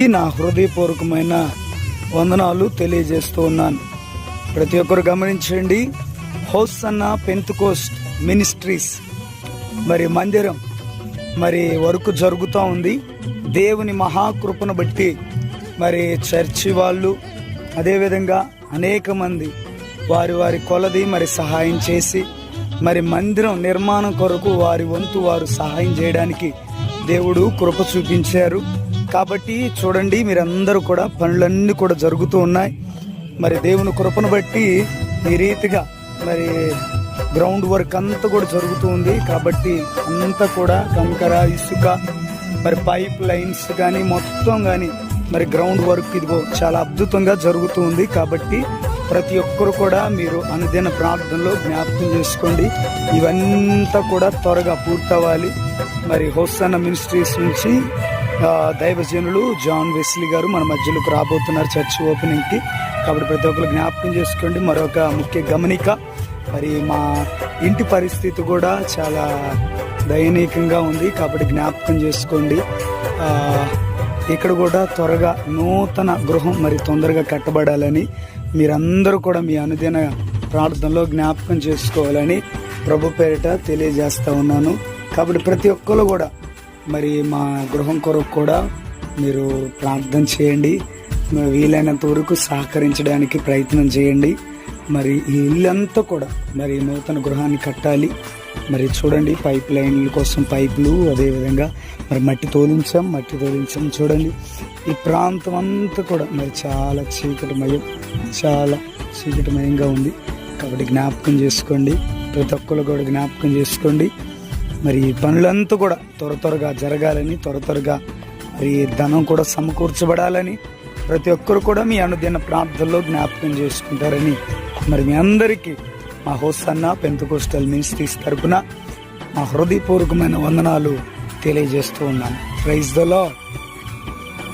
నా హృదయపూర్వకమైన వందనాలు తెలియజేస్తూ ఉన్నాను. ప్రతి ఒక్కరు గమనించండి. హోసన్నా పెంతెకోస్ట్ మినిస్ట్రీస్ మరి మందిరం మరి వర్క్ జరుగుతూ ఉంది. దేవుని మహాకృపను బట్టి మరి చర్చి వాళ్ళు అదేవిధంగా అనేక మంది వారి కొలది మరి సహాయం చేసి మరి మందిరం నిర్మాణం కొరకు వారి వంతు వారు సహాయం చేయడానికి దేవుడు కృప చూపించారు. కాబట్టి చూడండి, మీరందరూ కూడా పనులన్నీ కూడా జరుగుతూ ఉన్నాయి. మరి దేవుని కృపను బట్టి ఈ రీతిగా మరి గ్రౌండ్ వర్క్ అంతా కూడా జరుగుతూ ఉంది. కాబట్టి అంతా కూడా కంకర, ఇసుక, మరి పైప్ లైన్స్ కానీ మొత్తం కానీ మరి గ్రౌండ్ వర్క్ ఇదిగో చాలా అద్భుతంగా జరుగుతూ ఉంది. కాబట్టి ప్రతి ఒక్కరు కూడా మీరు అనుదిన ప్రార్థనలో జ్ఞాపకం చేసుకోండి. ఇవంతా కూడా త్వరగా పూర్తవ్వాలి. మరి హోసన్నా మినిస్ట్రీస్ నుంచి దైవజనులు జాన్ వెస్లీ గారు మన మధ్యలోకి రాబోతున్నారు చర్చ్ ఓపెనింగ్ కి. కాబట్టి ప్రతి ఒక్కరు జ్ఞాపకం చేసుకోండి. మరొక ముఖ్య గమనిక, మరి మా ఇంటి పరిస్థితి కూడా చాలా దయనీయంగా ఉంది. కాబట్టి జ్ఞాపకం చేసుకోండి. ఇక్కడ కూడా త్వరగా నూతన గృహం మరి తొందరగా కట్టబడాలని మీరందరూ కూడా మీ అనుదిన ప్రార్థనలో జ్ఞాపకం చేసుకోవాలని ప్రభు పేరిట తెలియజేస్తా ఉన్నాను. కాబట్టి ప్రతి ఒక్కరు కూడా మరి మా గృహం కొరకు కూడా మీరు ప్రార్థన చేయండి. వీలైనంత వరకు సహకరించడానికి ప్రయత్నం చేయండి. మరి ఈ ఇల్లంతా కూడా మరి నూతన గృహాన్ని కట్టాలి. మరి చూడండి, పైప్ లైన్ల కోసం పైపులు, అదేవిధంగా మరి మట్టి తోలించాం. చూడండి, ఈ ప్రాంతం అంతా కూడా మరి చాలా చీకటిమయంగా ఉంది. కాబట్టి జ్ఞాపకం చేసుకోండి. ప్రతి ఒక్కరు కూడా జ్ఞాపకం చేసుకోండి. మరి పనులంతా కూడా త్వరగా జరగాలని, త్వరగా మరి ధనం కూడా సమకూర్చబడాలని ప్రతి ఒక్కరు కూడా మీ అనుదిన ప్రార్థనలో జ్ఞాపకం చేసుకుంటారని మరి మీ అందరికీ మా హోసన్నా పెంతెకోస్టల్ మినిస్ట్రీస్ తరపున మా హృదయపూర్వకమైన వందనాలు తెలియజేస్తూ ఉన్నాను. Praise the lord.